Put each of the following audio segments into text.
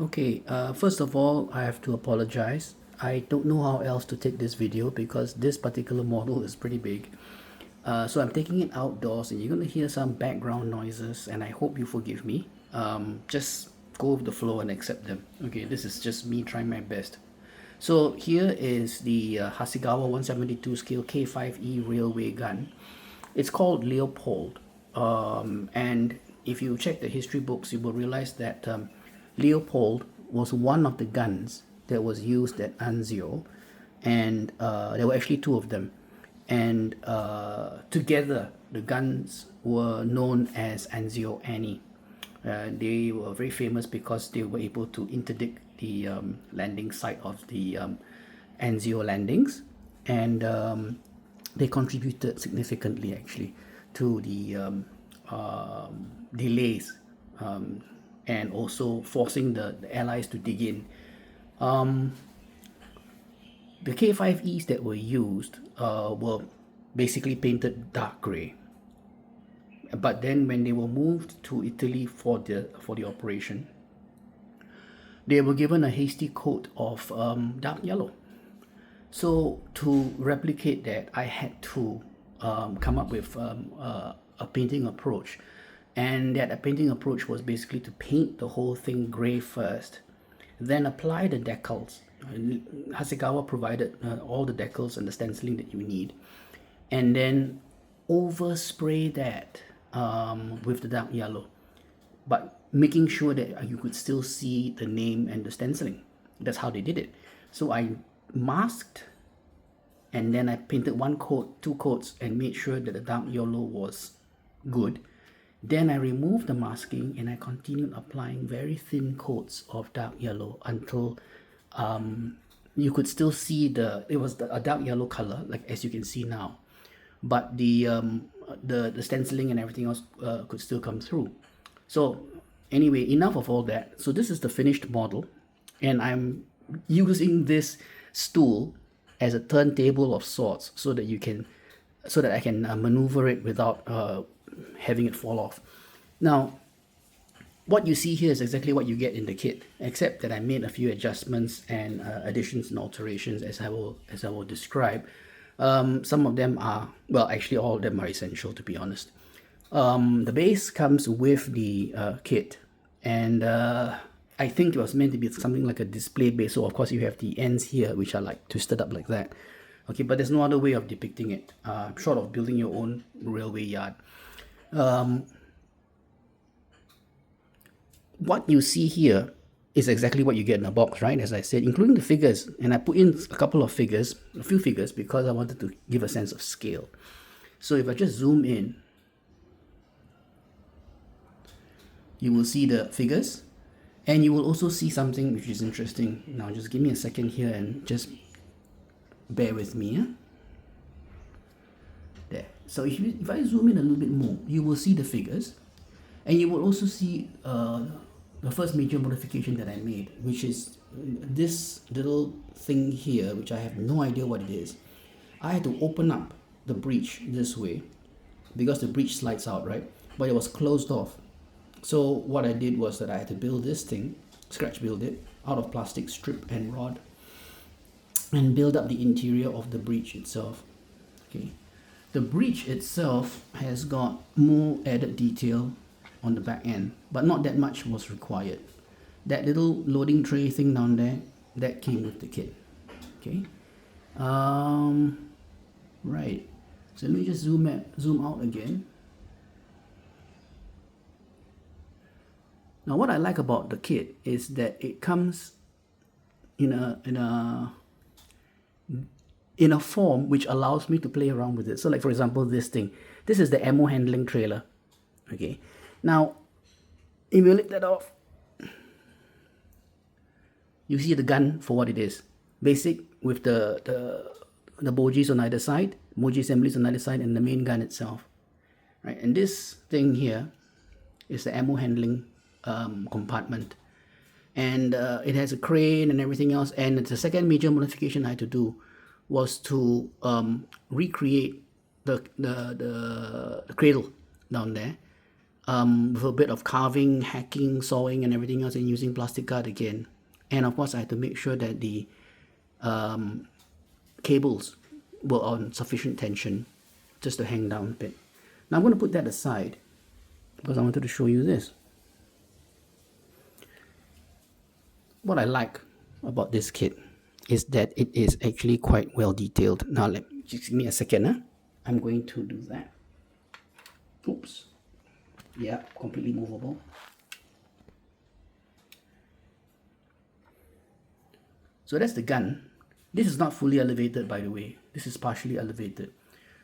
Okay, first of all, I have to apologize. I don't know how else to take this video because this particular model is pretty big. So I'm taking it outdoors and you're going to hear some background noises and I hope you forgive me. Just go with the flow and accept them. Okay, this is just me trying my best. So here is the Hasegawa 172 scale K5E railway gun. It's called Leopold. And if you check the history books, you will realize that Leopold was one of the guns that was used at Anzio, and there were actually two of them. And together, the guns were known as Anzio Annie. They were very famous because they were able to interdict the landing site of the Anzio landings, and they contributed significantly actually to the delays and also forcing the Allies to dig in. The K5Es that were used were basically painted dark gray. But then when they were moved to Italy for the operation, they were given a hasty coat of dark yellow. So to replicate that, I had to come up with a painting approach. And that painting approach was basically to paint the whole thing gray first, then apply the decals. Hasegawa provided all the decals and the stenciling that you need, and then overspray that with the dark yellow, but making sure that you could still see the name and the stenciling. That's how they did it. So I masked, and then I painted one coat, two coats, and made sure that the dark yellow was good. Then I removed the masking and I continued applying very thin coats of dark yellow until you could still see it was a dark yellow color, like as you can see now, but the stenciling and everything else could still come through. So anyway, enough of all that. So this is the finished model, and I'm using this stool as a turntable of sorts so that I can maneuver it without having it fall off. Now, what you see here is exactly what you get in the kit, except that I made a few adjustments and additions and alterations as I will describe. Some of them are, well, actually all of them are essential, to be honest. The base comes with the kit, and I think it was meant to be something like a display base. So of course you have the ends here, which are like twisted up like that. Okay, but there's no other way of depicting it, short of building your own railway yard. What you see here is exactly what you get in a box, right? As I said, including the figures, and I put in a few figures, because I wanted to give a sense of scale. So if I just zoom in, you will see the figures, and you will also see something which is interesting. Now just give me a second here and just bear with me. There. So if I zoom in a little bit more, you will see the figures, and you will also see the first major modification that I made, which is this little thing here, which I have no idea what it is. I had to open up the breech this way because the breech slides out, right? But it was closed off. So what I did was that I had to build this thing, scratch build it out of plastic strip and rod, and build up the interior of the breech itself. Okay, the breech itself has got more added detail on the back end, but not that much was required. That little loading tray thing down there, that came with the kit. Okay, right. So let me just zoom out again. Now, what I like about the kit is that it comes in a form which allows me to play around with it. So, like for example, this thing. This is the ammo handling trailer. Okay. Now, if you lift that off, you see the gun for what it is. Basic with the bogies on either side, bogie assemblies on either side, and the main gun itself. Right, and this thing here is the ammo handling compartment, and it has a crane and everything else. And the second major modification I had to do was to recreate the cradle down there. with a bit of carving, hacking, sawing, and everything else, and using plastic guard again. And of course, I had to make sure that the cables were on sufficient tension just to hang down a bit. Now I'm going to put that aside because I wanted to show you this. What I like about this kit is that it is actually quite well detailed. Now just give me a second. I'm going to do that. Oops. Yeah, completely movable. So that's the gun. This is not fully elevated, by the way. This is partially elevated.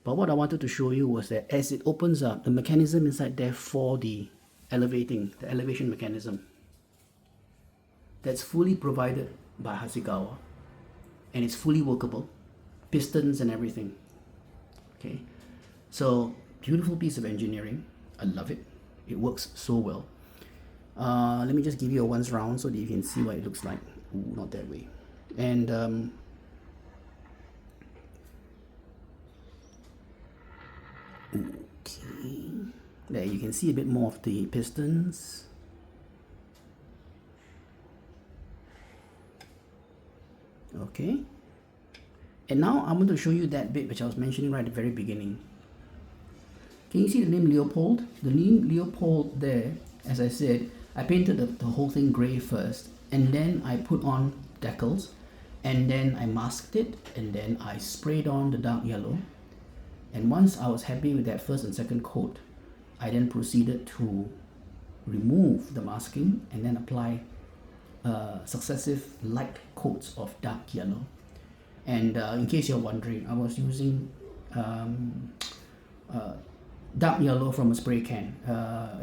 But what I wanted to show you was that as it opens up, the mechanism inside there for the elevation mechanism, that's fully provided by Hasegawa. And it's fully workable. Pistons and everything. Okay. So, beautiful piece of engineering. I love it. It works so well. Let me just give you a once round so that you can see what it looks like. Ooh, not that way. And okay, there you can see a bit more of the pistons. Okay, and now I'm going to show you that bit which I was mentioning right at the very beginning. Can you see the name Leopold? The name Leopold there, as I said, I painted the whole thing grey first, and then I put on decals, and then I masked it, and then I sprayed on the dark yellow. And once I was happy with that first and second coat, I then proceeded to remove the masking and then apply successive light coats of dark yellow. And in case you're wondering, I was using dark yellow from a spray can.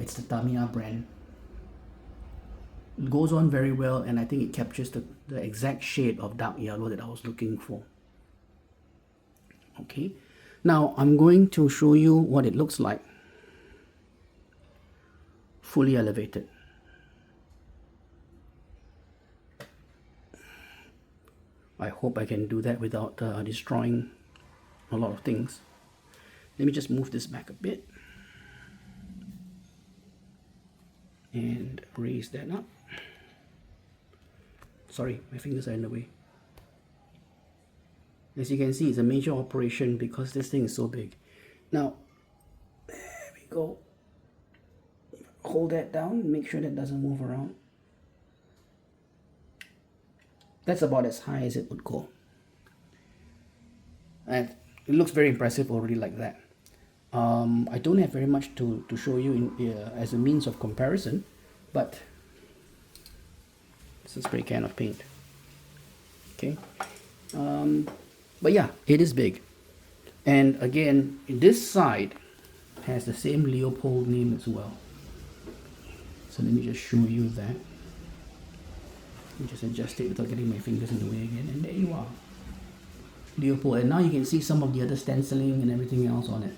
It's the Tamiya brand. It goes on very well, and I think it captures the exact shade of dark yellow that I was looking for. Okay, now I'm going to show you what it looks like fully elevated. I hope I can do that without destroying a lot of things. Let me just move this back a bit and raise that up. Sorry, my fingers are in the way. As you can see, it's a major operation because this thing is so big. Now, there we go. Hold that down, make sure that doesn't move around. That's about as high as it would go. And it looks very impressive already like that. I don't have very much to show you as a means of comparison, but it's a spray can of paint. Okay. But yeah, it is big. And again, this side has the same Leopold name as well. So let me just show you that. Let me just adjust it without getting my fingers in the way again. And there you are. Leopold. And now you can see some of the other stenciling and everything else on it.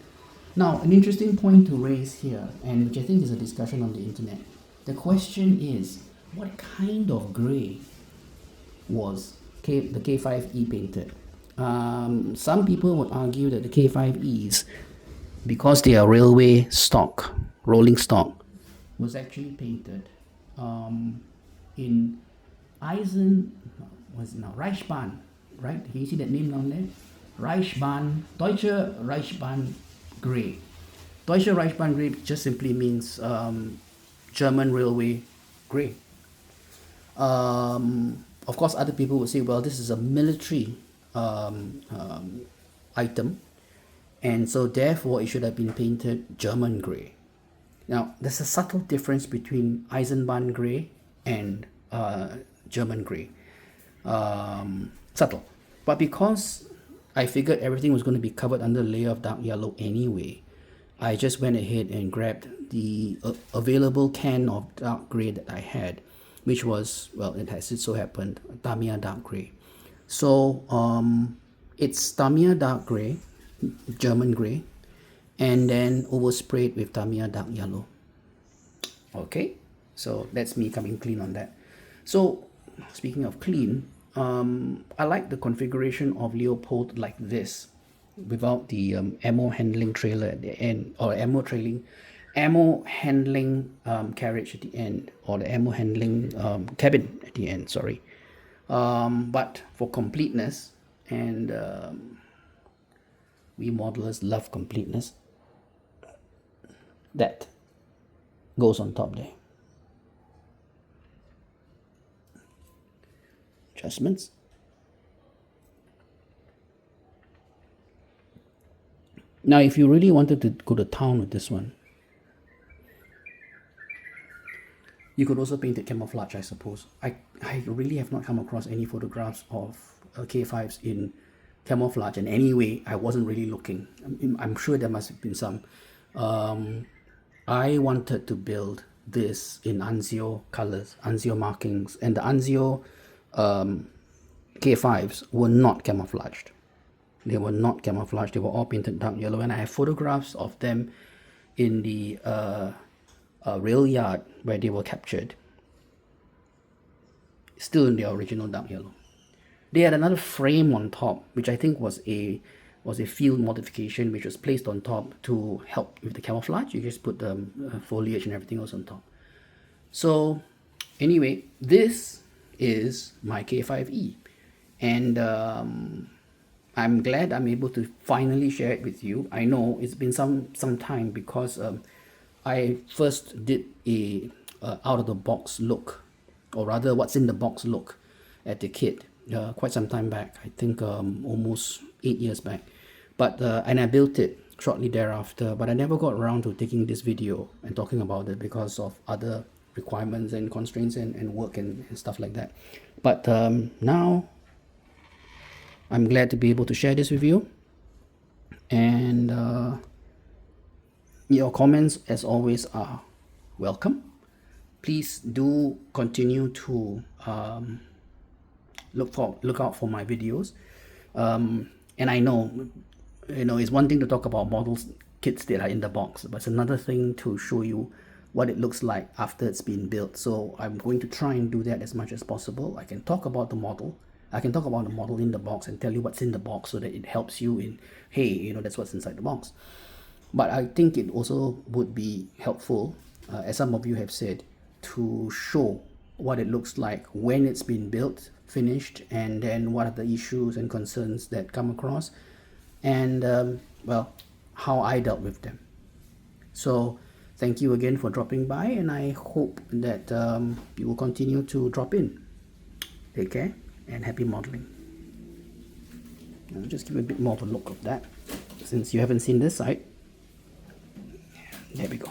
Now, an interesting point to raise here, and which I think is a discussion on the internet. The question is, what kind of grey was the K5E painted? Some people would argue that the K5Es, because they are railway stock, rolling stock, was actually painted in Reichsbahn, right? Can you see that name down there? Reichsbahn, Deutsche Reichsbahn Grey. Deutsche Reichsbahn Grey just simply means German railway grey. Of course, other people would say, well, this is a military item, and so therefore it should have been painted German grey. Now, there's a subtle difference between Eisenbahn grey and German grey. Subtle. But because I figured everything was going to be covered under a layer of dark yellow anyway, I just went ahead and grabbed the available can of dark grey that I had, which was, well, it so happened, Tamiya dark grey. So it's Tamiya dark grey, German grey, and then oversprayed with Tamiya dark yellow. Okay, so that's me coming clean on that. So speaking of clean, I like the configuration of Leopold like this, without the ammo handling trailer at the end, or ammo trailing ammo handling carriage at the end, or the ammo handling cabin at the end, sorry. But for completeness, and we modelers love completeness, that goes on top there. Adjustments. Now, if you really wanted to go to town with this one, you could also paint it camouflage, I suppose. I really have not come across any photographs of K5s in camouflage, and anyway, I wasn't really looking. I'm sure there must have been some. I wanted to build this in Anzio colors, Anzio markings, and the Anzio K5s were not camouflaged. They were not camouflaged. They were all painted dark yellow, and I have photographs of them in the rail yard where they were captured, still in their original dark yellow. They had another frame on top, which I think was a field modification, which was placed on top to help with the camouflage. You just put the foliage and everything else on top. So anyway, this is my K5E, and I'm glad I'm able to finally share it with you. I know it's been some time, because I first did a out of the box look, or rather what's in the box look at the kit quite some time back. I think almost 8 years back, but and I built it shortly thereafter, but I never got around to taking this video and talking about it because of other requirements and constraints and work and stuff like that. But now I'm glad to be able to share this with you, and your comments, as always, are welcome. Please do continue to look out for my videos. And I know, it's one thing to talk about models kits that are in the box, but it's another thing to show you what it looks like after it's been built. So I'm going to try and do that as much as possible. I can talk about the model. I can talk about the model in the box and tell you what's in the box, so that it helps you in, hey, that's what's inside the box. But I think it also would be helpful, as some of you have said, to show what it looks like when it's been built, finished, and then what are the issues and concerns that come across, and well, how I dealt with them. So thank you again for dropping by, and I hope that you will continue to drop in. Take care and happy modeling. I'll just give a bit more of a look of that, since you haven't seen this side. There we go.